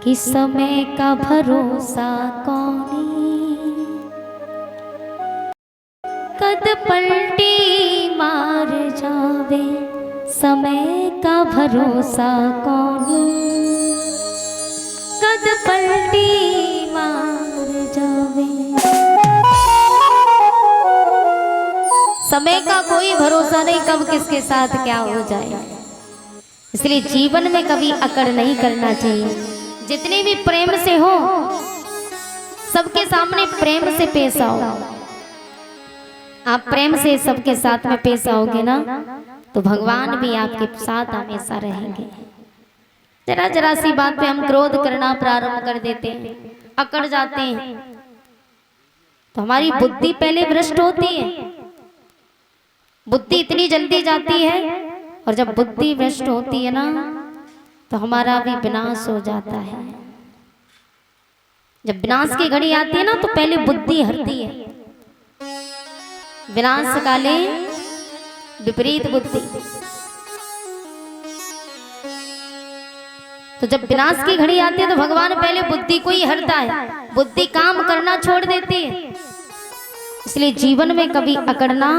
कि समय का भरोसा कौनी, कद पलटी मार जावे समय का भरोसा कौनी, कद पलटी मार जावे। समय का कोई भरोसा नहीं, कब किसके साथ क्या हो जाए। इसलिए जीवन में कभी अकड़ नहीं करना चाहिए। जितने भी प्रेम से हो, सबके सामने प्रेम से पेश आओ। आप प्रेम से सबके साथ में पेश आओगे ना, तो भगवान भी आपके साथ हमेशा रहेंगे। जरा जरा सी बात पे हम क्रोध करना प्रारंभ कर देते हैं, अकड़ जाते हैं, तो हमारी बुद्धि पहले भ्रष्ट होती है। बुद्धि इतनी जल्दी जाती है, और जब बुद्धि भ्रष्ट होती है ना, तो हमारा भी विनाश हो जाता है। जब विनाश की घड़ी आती है ना, तो पहले बुद्धि हरती है। विनाश काले विपरीत बुद्धि। तो जब विनाश की घड़ी आती है, तो भगवान पहले बुद्धि को ही हरता है, बुद्धि काम करना छोड़ देती है। इसलिए जीवन में कभी अकड़ना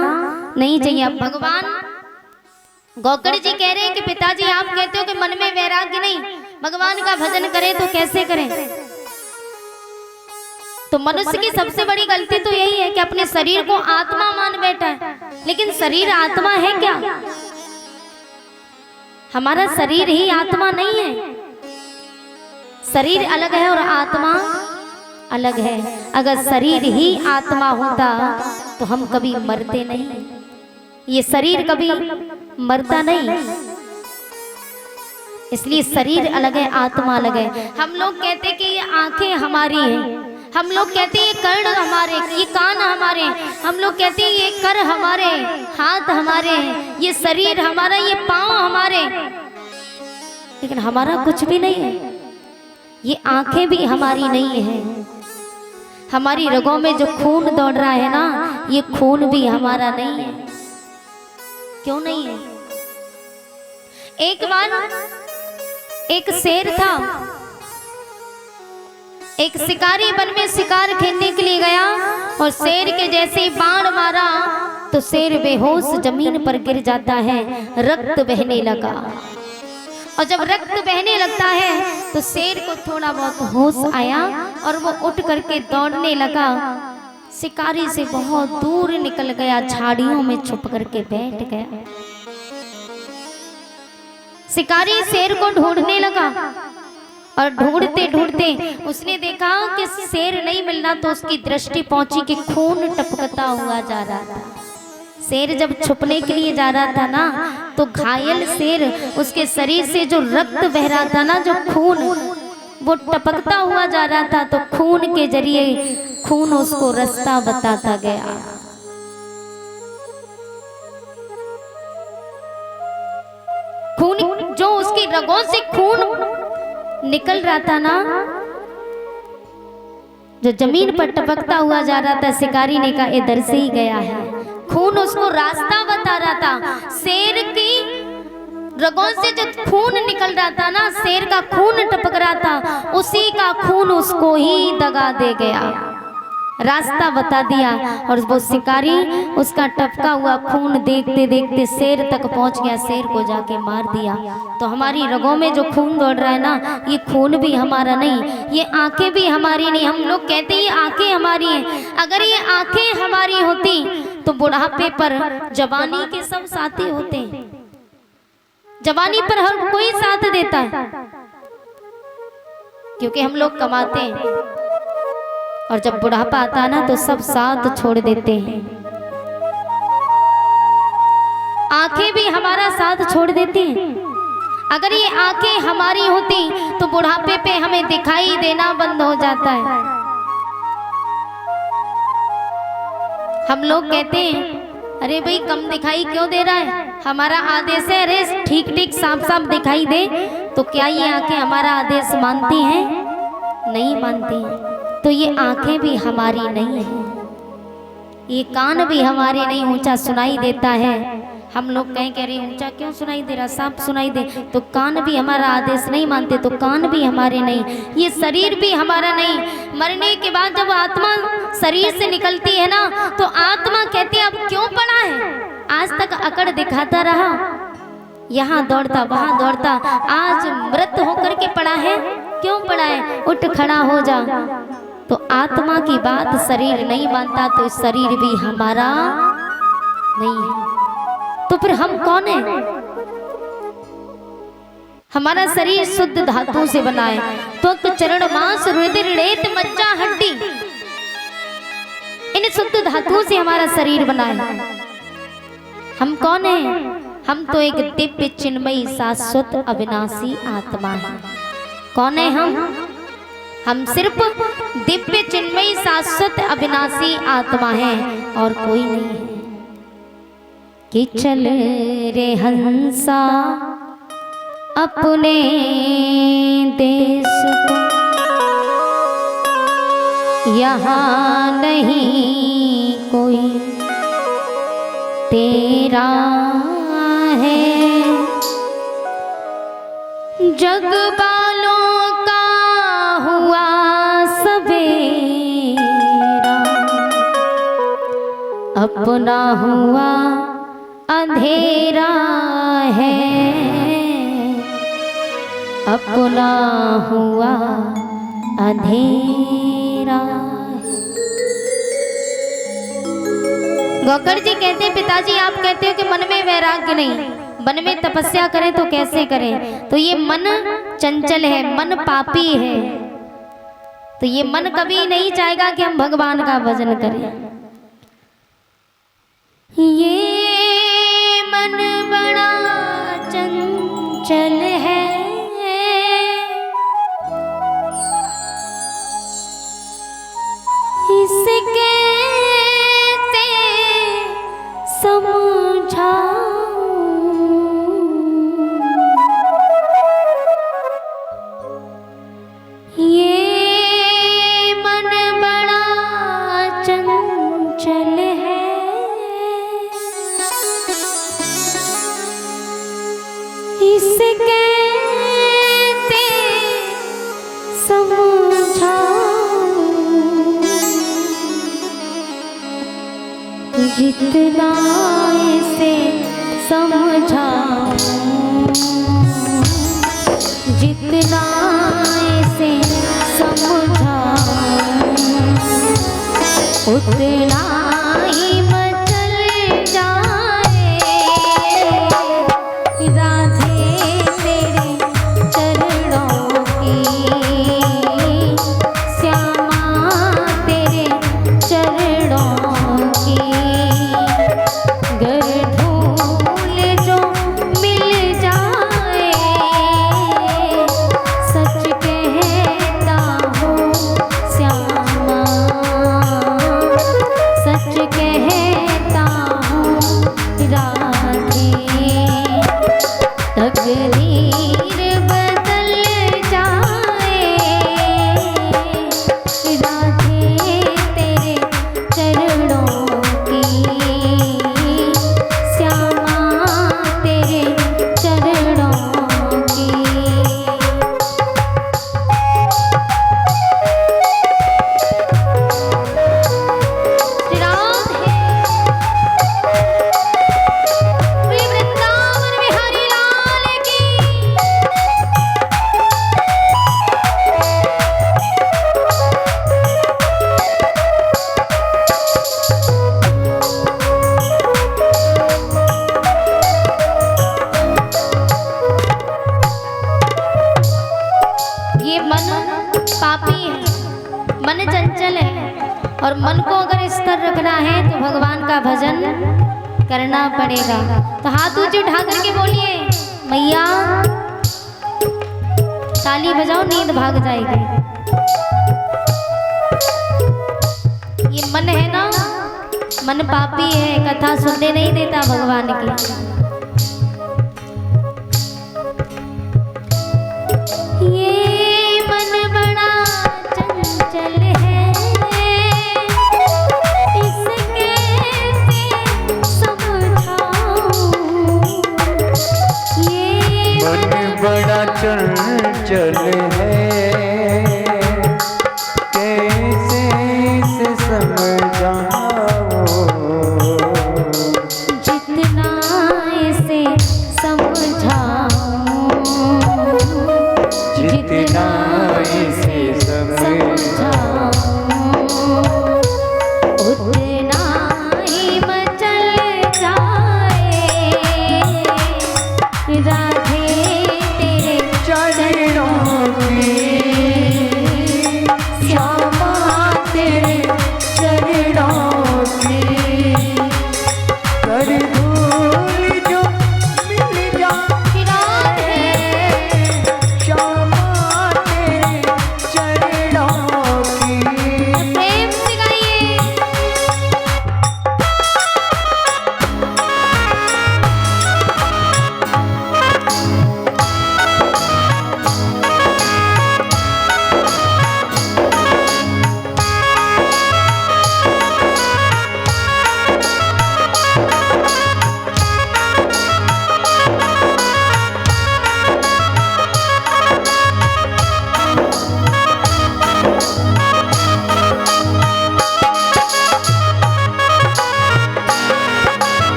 नहीं चाहिए। भगवान गौकड़ जी कह रहे हैं कि पिताजी आप कहते हो कि मन में वैराग्य नहीं, भगवान का भजन करें तो कैसे करें। तो मनुष्य की सबसे बड़ी गलती तो यही है कि अपने शरीर को आत्मा मान बैठा है, लेकिन शरीर आत्मा है क्या? हमारा शरीर ही आत्मा नहीं है। शरीर अलग है और आत्मा अलग है। अगर शरीर ही आत्मा होता तो हम कभी मरते नहीं। ये शरीर कभी मरता नहीं। इसलिए शरीर अलग है, आत्मा अलग है। हम लोग कहते कि ये आंखें हमारी हैं, हम लोग कहते हैं ये कर्ण हमारे, ये कान हमारे, हम लोग कहते हैं ये कर हमारे, हाथ हमारे, ये शरीर हमारा, ये पांव हमारे, लेकिन हमारा कुछ भी नहीं है। ये आंखें भी हमारी नहीं है। हमारी रगों में जो खून दौड़ रहा है ना, ये खून भी हमारा नहीं है। क्यों नहीं है? एक बार एक शेर था, एक शिकारी वन में शिकार खेलने के लिए गया, और शेर के जैसे ही बाण मारा तो शेर बेहोश जमीन पर गिर जाता है, रक्त बहने लगा। और जब रक्त बहने लगता है तो शेर को थोड़ा बहुत होश आया और वो उठ करके दौड़ने लगा। शिकारी से बहुत दूर निकल गया, झाड़ियों में छुप करके बैठ गया। शिकारी शेर को ढूंढने लगा, और ढूंढते ढूंढते उसने देखा कि शेर नहीं मिलना, तो उसकी दृष्टि पहुंची कि खून टपकता हुआ जा रहा था। शेर जब छुपने के लिए जा रहा था ना, तो घायल शेर, उसके शरीर से जो रक्त बह रहा था ना, जो खून वो टपकता हुआ जा रहा था, तो खून के जरिए खून उसको रास्ता बताता गया। खून जो उसकी रगों से खून निकल रहा था ना, जो जमीन पर टपकता हुआ जा रहा था, शिकारी ने कहा इधर से ही गया है। खून उसको रास्ता बता रहा था। शेर की रगों से जो खून निकल रहा था ना, शेर का खून टपक रहा था, उसी का खून उसको ही दगा दे गया, रास्ता बता दिया। और वो शिकारी उसका टपका हुआ खून देखते देखते शेर तक पहुंच गया, शेर को जाके मार दिया। तो हमारी रगों में जो खून दौड़ रहा है ना, ये खून भी हमारा नहीं, ये आंखें भी हमारी नहीं। हम लोग कहते हैं ये आंखें हमारी हैं। अगर ये आंखें हमारी होती तो बुढ़ापे पर जवानी के सब साथी होते हैं। जवानी पर हर कोई साथ देता है, क्योंकि हम लोग कमाते हैं, और जब बुढ़ापा आता है ना, तो सब साथ छोड़ देते हैं। आंखें भी हमारा साथ छोड़ देती हैं। अगर ये आंखें हमारी होती तो बुढ़ापे पे हमें दिखाई देना बंद हो जाता है। हम लोग कहते हैं अरे भाई कम दिखाई क्यों दे रहा है, हमारा आदेश है, अरे ठीक ठीक साफ साफ दिखाई दे। तो क्या ये आंखें हमारा आदेश मानती हैं? नहीं मानती हैं। तो ये आंखें भी हमारी नहीं है, ये कान भी हमारे नहीं ऊंचा सुनाई देता है, हम लोग कह रहे ऊंचा क्यों सुनाई दे रहा, साफ सुनाई दे, तो कान भी हमारा आदेश नहीं मानते, तो कान भी हमारे नहीं, ये शरीर भी हमारा नहीं। मरने के बाद जब आत्मा शरीर से निकलती है ना, तो आत्मा कहती है अब क्यों पड़ा है, आज तक अकड़ दिखाता रहा, यहाँ दौड़ता वहां दौड़ता, आज मृत होकर के पड़ा है, क्यों पड़ा है, उठ खड़ा हो जा। तो आत्मा की बात शरीर नहीं मानता, तो शरीर भी हमारा नहीं है। तो फिर हम कौन है? हमारा शरीर शुद्ध धातु से बना है, त्वक चरण मांस रुधिर रेत मज्जा हड्डी, इन शुद्ध धातुओं से हमारा शरीर बना है। हम कौन है? हम तो एक दिव्य चिन्मयी शाश्वत अविनाशी आत्मा है। कौन है हम सिर्फ दिव्य चिन्मयी शाश्वत अविनाशी आत्मा है और कोई नहीं है। कि चल रे हंसा अपने देश को, यहाँ नहीं कोई तेरा है, जग वालों का हुआ सवेरा, अपना हुआ अंधेरा है, अपना हुआ अंधेरा। गौकर जी कहते हैं पिताजी आप कहते हो कि मन में वैराग्य नहीं, मन में तपस्या करें तो कैसे करें, तो ये मन चंचल है, मन पापी है, तो ये मन कभी नहीं चाहेगा कि हम भगवान का भजन करें। ये मन बड़ा चंचल है, इसके समझाऊं, ये मन बड़ा चंचल है, इसके समझाऊं, जितना इसे समझाऊं, जितना इसे समझाऊं, उतना ही मचल जाए राधे तेरे चरणों की, श्यामा तेरे चरणों की, गर धूल जो मिल जाए, सच कहता हूँ श्यामा, सच कहता हूँ राधे, तकदीर बदल जाए राधे तेरे चरणों की, श्यामा तेरे चरणों की। राधे श्री वृंदावन बिहारी लाल की। ये मन पापी है, मन चंचल है, और मन को अगर स्थिर रखना है तो भगवान का भजन करना पड़ेगा। तो हाथ ऊंचे उठा करके बोलिए मैया, ताली बजाओ नींद भाग जाएगी। ये मन है ना, मन पापी है, कथा सुनने नहीं देता भगवान की। ये मन बड़ा चंचल है, इसके समझाऊं, कैसे से समझाओ, जितना इसे समझाऊं, जितना इसे समझाओ, उतना ही मचल जाए राधे तेरे चरणों की, श्यामा तेरे चरणों की कर धूल जो मिल जाए, राधे श्यामा तेरे चरणों की। प्रेम से गाइए।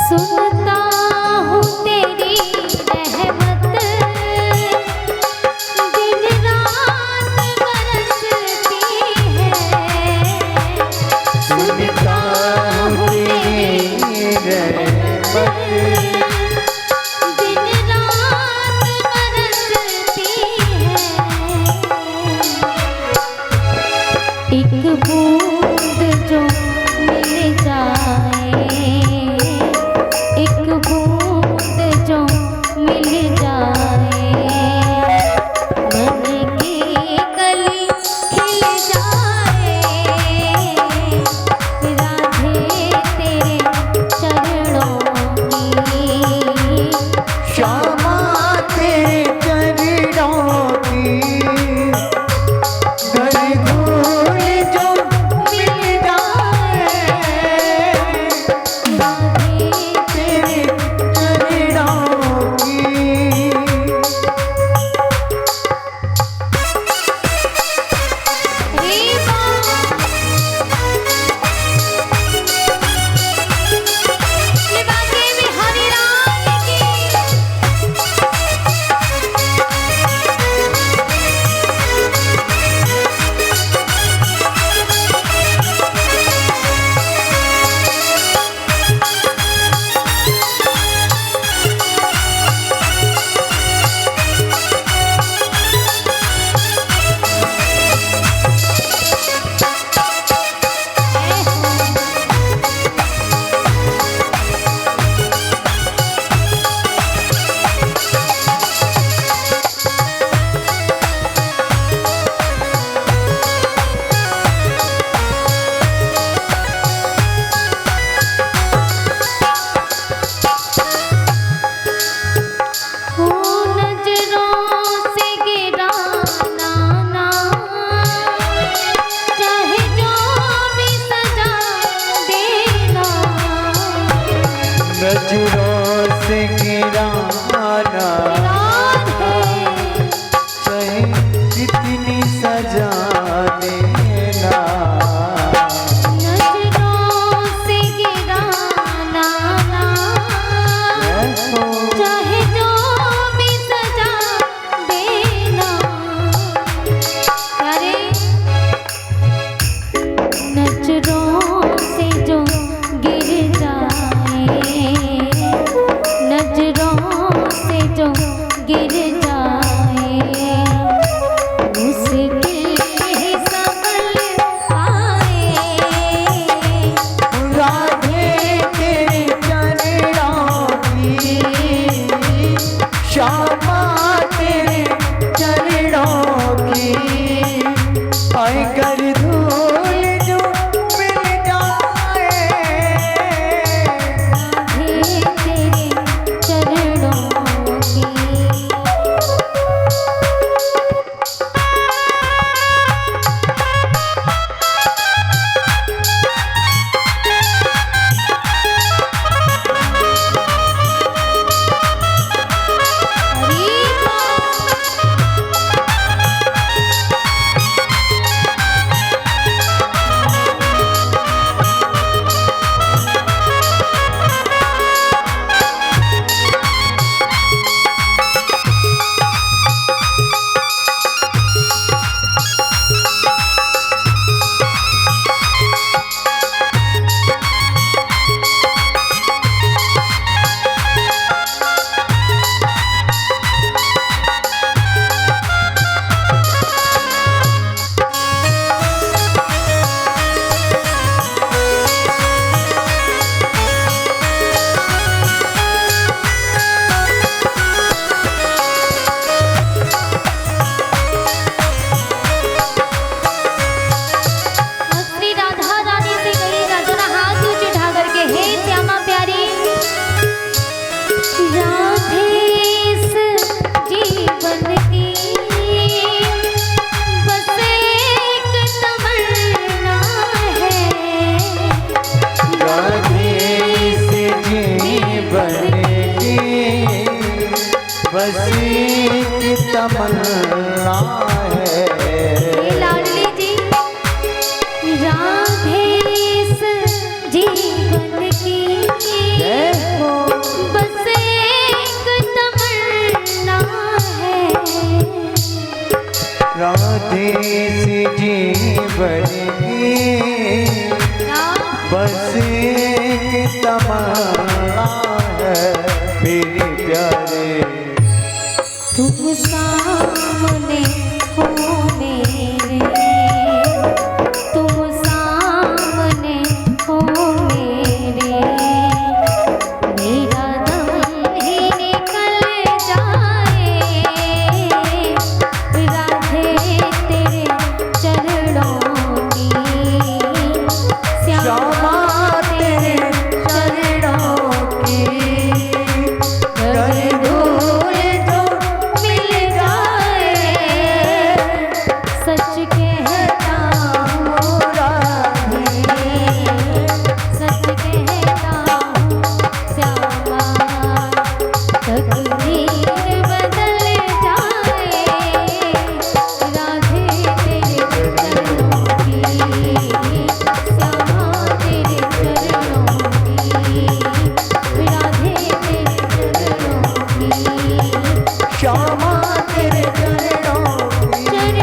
सुनता हूँ तेरी रहमत दिन रात बरसती है, सुनता हूँ तेरी रहमत दिन रात बरसती है। एक बूंद जो मिल जाए, एक बूंद जो मिल जाए, मन की कली खिल जाए राधे तेरे चरणों की, श्यामा तेरे चरणों की घर धूल जो मिल जाए, राधे तेरे चरणों की। नजरों से गिराना चाहे कितनी सजा देना, नजरों से गिराना चाहे जो भी सजा देना, अरे नजरों से जो गिर जाए, नजरों से जो गिर जाए, मुश्किल ही संभल आए राधे तेरे चरणों की, श्यामा तेरे चरणों की। आए कर धूल जो मिल जाए, बस एक तमन्ना है मेरे प्यारे। तुम सामने हो मेरे, तुम सामने हो मेरे, मेरा दम ही निकल जाए राधे तेरे चरणों की, श्यामा तेरे चरणों की कर दूर जो मिल जाए, सच कहता हूँ राधे, सच कहता हूँ श्यामा, तकदीर बदल जाए राधे तेरे चरणों की, श्यामा तेरे चरणों की, राधे तेरे चरणों की, श्यामा तेरे चरणों की जय।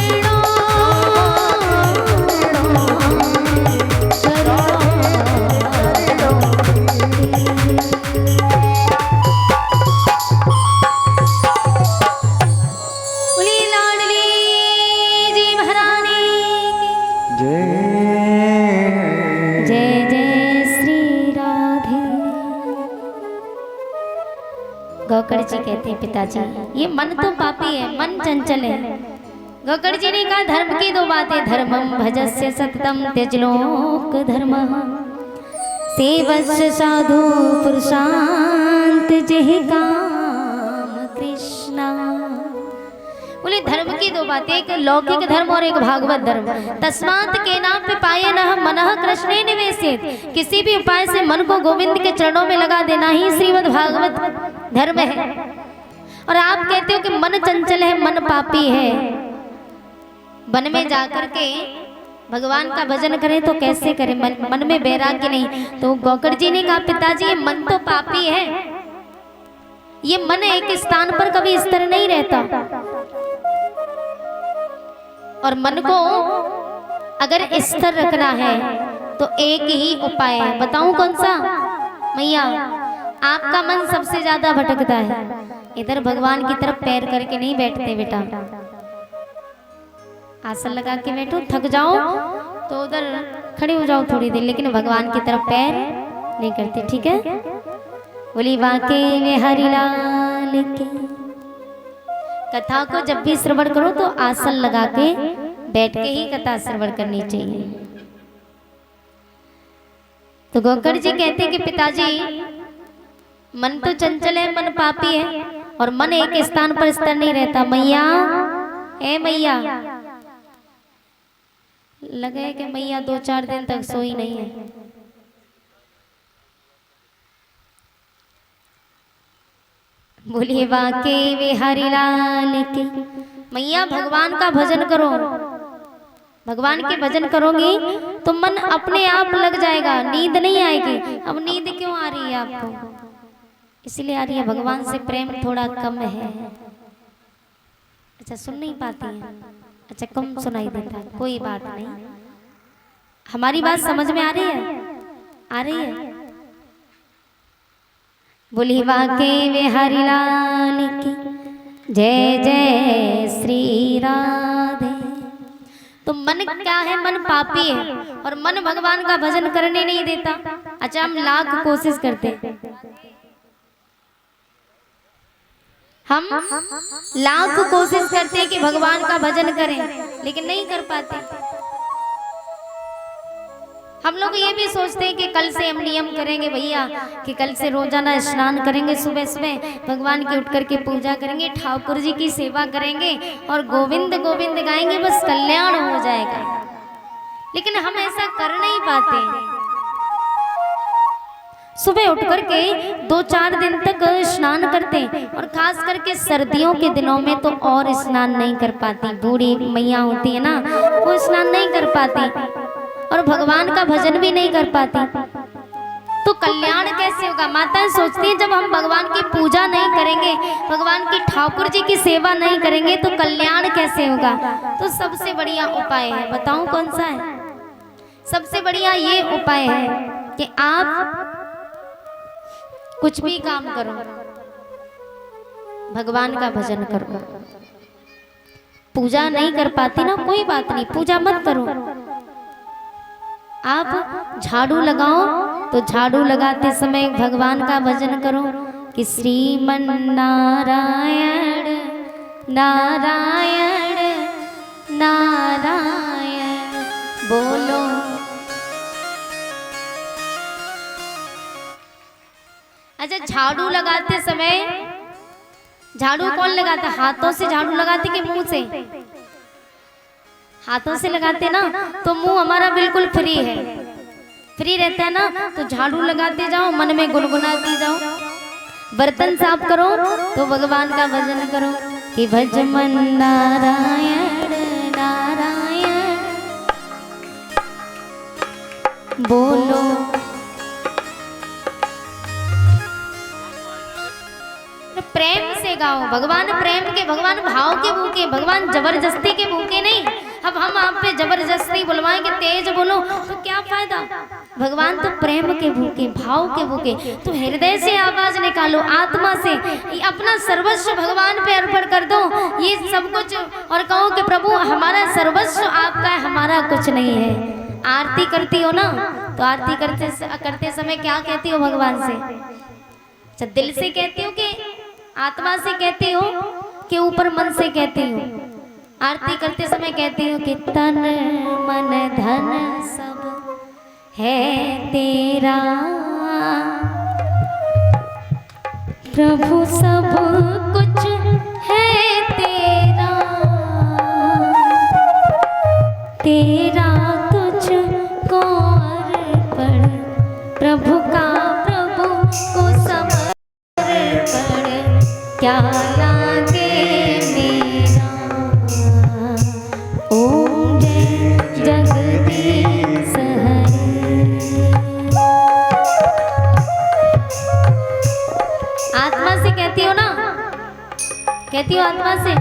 जय जय श्री राधे। गोकर्ण जी कहते हैं पिताजी ये मन तो पापी है, मन चंचल है। गोकर्ण जी ने कहा धर्म की दो बातें, धर्मम भजस्य सततम त्यजलोक धर्म, सेवस्य साधु पुरुषांत जहि काम कृष्णा। बोले धर्म की दो बातें, एक लौकिक धर्म और एक भागवत धर्म। तस्मात् के नाम पे पाए न मनः कृष्णे निवेशित, किसी भी उपाय से मन को गोविंद के चरणों में लगा देना ही श्रीमद् भागवत धर्म है। और आप कहते हो कि मन चंचल है, मन पापी है, वन में जाकर के भगवान का भजन करें तो कैसे करें, मन में वैराग्य नहीं। तो गोकर्ण जी ने कहा पिताजी ये मन तो पापी है, ये मन एक स्थान पर कभी स्थिर नहीं रहता, और मन को अगर स्थिर रखना है तो एक ही उपाय है। बताऊं कौन सा? मैया आपका मन सबसे ज्यादा भटकता है, इधर भगवान की तरफ पैर करके नहीं बैठते बेटा। आसन लगा के बैठो, थक जाओ तो उधर खड़े हो जाओ थोड़ी देर, लेकिन भगवान की तरफ पैर नहीं करते, ठीक है? बोली वाकई में हरिलाल की। कथा को जब भी श्रवण करो तो आसन लगा के बैठ के ही कथा श्रवण करनी चाहिए। तो गोकर्ण जी कहते हैं कि पिताजी मन तो चंचल है, मन पापी है, और मन एक स्थान पर स्थिर नहीं रहता। मैया ए मैया, लगे कि मैया 2-4 दिन तक सोई नहीं है। बोलिए वाकई वे हरिलाल की। मैया भगवान का भजन करो, भगवान के भजन करोगी तो मन अपने आप लग जाएगा, नींद नहीं आएगी। अब नींद क्यों आ रही है आपको? इसलिए आ रही है भगवान से प्रेम थोड़ा कम है। अच्छा सुन नहीं पाती हैं, अच्छा कम सुनाई देता है, कोई बात नहीं। हमारी बात समझ में आ रही है? आ रही है? बोली वाकई वे हरिलाल की। जय जय श्री राधे। तो मन क्या है? मन पापी है और मन भगवान का भजन करने नहीं देता। अच्छा हम लाख कोशिश करते, हम लाख कोशिश करते हैं कि भगवान का भजन करें, लेकिन नहीं कर पाते। हम लोग ये भी सोचते हैं कि कल से हम नियम करेंगे भैया, कि कल से रोजाना स्नान करेंगे, सुबह सुबह भगवान की उठ करके पूजा करेंगे, ठाकुर जी की सेवा करेंगे और गोविंद गोविंद गाएंगे, बस कल्याण हो जाएगा। लेकिन हम ऐसा कर नहीं पाते। सुबह उठ करके 2-4 दिन तक स्नान करते हैं, और खास करके सर्दियों के दिनों में तो और स्नान नहीं कर पाती। बूढ़ी मैया होती है ना, वो स्नान नहीं कर पाती और भगवान का भजन भी नहीं कर पाती। तो कल्याण कैसे होगा? माताएं सोचती हैं जब हम भगवान की पूजा नहीं करेंगे, भगवान की ठाकुर जी की सेवा नहीं करेंगे तो कल्याण कैसे होगा? तो सबसे बढ़िया उपाय है, बताऊं कौन सा है? सबसे बढ़िया ये उपाय है कि आप कुछ भी काम करो, भगवान का भजन करो। पूजा नहीं कर पाती ना, कोई बात नहीं, पूजा मत करो। आप झाड़ू लगाओ तो झाड़ू लगाते समय भगवान का भजन करो कि श्रीमन नारायण नारायण नारायण बोलो। अच्छा, झाड़ू लगाते समय, झाड़ू कौन लगाता? हाथों से झाड़ू लगाते कि मुंह से? हाथों से लगाते ना, तो मुंह हमारा बिल्कुल फ्री है, फ्री रहता है ना, तो झाड़ू लगाते जाओ, मन में गुनगुनाती जाओ। बर्तन साफ करो तो भगवान का भजन करो कि भज मन नारायण नारायण बोलो। प्रेम से गाओ, भगवान प्रेम के, भगवान भाव के भूखे, भगवान जबरदस्ती के भूखे नहीं। अब हम आप पे जबरदस्ती बुलवाएं कि तेज बोलो तो क्या फायदा? भगवान तो प्रेम के भूखे, भाव के भूखे। तो हृदय से आवाज निकालो, आत्मा से, अपना सर्वस्व भगवान पे अर्पण कर दो ये सब कुछ, और कहो कि प्रभु हमारा सर्वस्व आपका है, हमारा कुछ नहीं है। आरती करती हो ना, तो आरती करते समय क्या कहती हो भगवान से? अच्छा, दिल से कहती हो कि आत्मा से कहती हो कि ऊपर मन से कहती हो? आरती करते समय कहती हो कि तन मन धन सब है तेरा, प्रभु सब कुछ है तेरा, तेरा तुझको अर्पण, प्रभु का प्रभु को समर्पण, क्या लागे मेरा। ओम जय जगदीश हरे। आत्मा से कहती हो ना, कहती हो आत्मा से,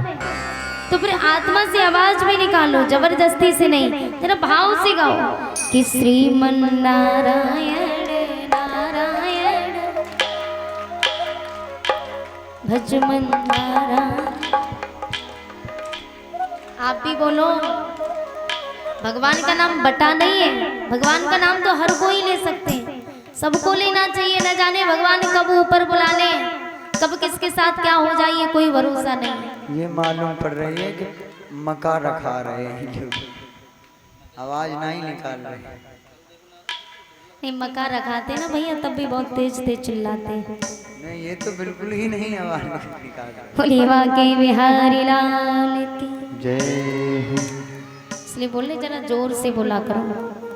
तो फिर आत्मा से आवाज भी निकालो, जबरदस्ती से नहीं, तेरा भाव से गाओ कि श्रीमन नारायण नारायण भज मन नारायण। आप भी बोलो, भगवान का नाम बटा नहीं है, भगवान का नाम तो हर कोई ले सकते हैं, सबको लेना चाहिए। न जाने भगवान कब ऊपर बुला ले, कब किसके साथ क्या हो जाए, ये कोई भरोसा नहीं है। ये मालूम पड़ रही है कि मका रखा रहे हैं, आवाज नहीं निकाल रहे। नहीं, मका रखाते ना भैया, तब भी बहुत तेज तेज चिल्लाते हैं। नहीं, ये तो बिल्कुल ही नहीं आवाज निकाल रहे। भोलेवा के बिहारी लाल की जय। इसलिए बोलने जरा जोर से बोला करो।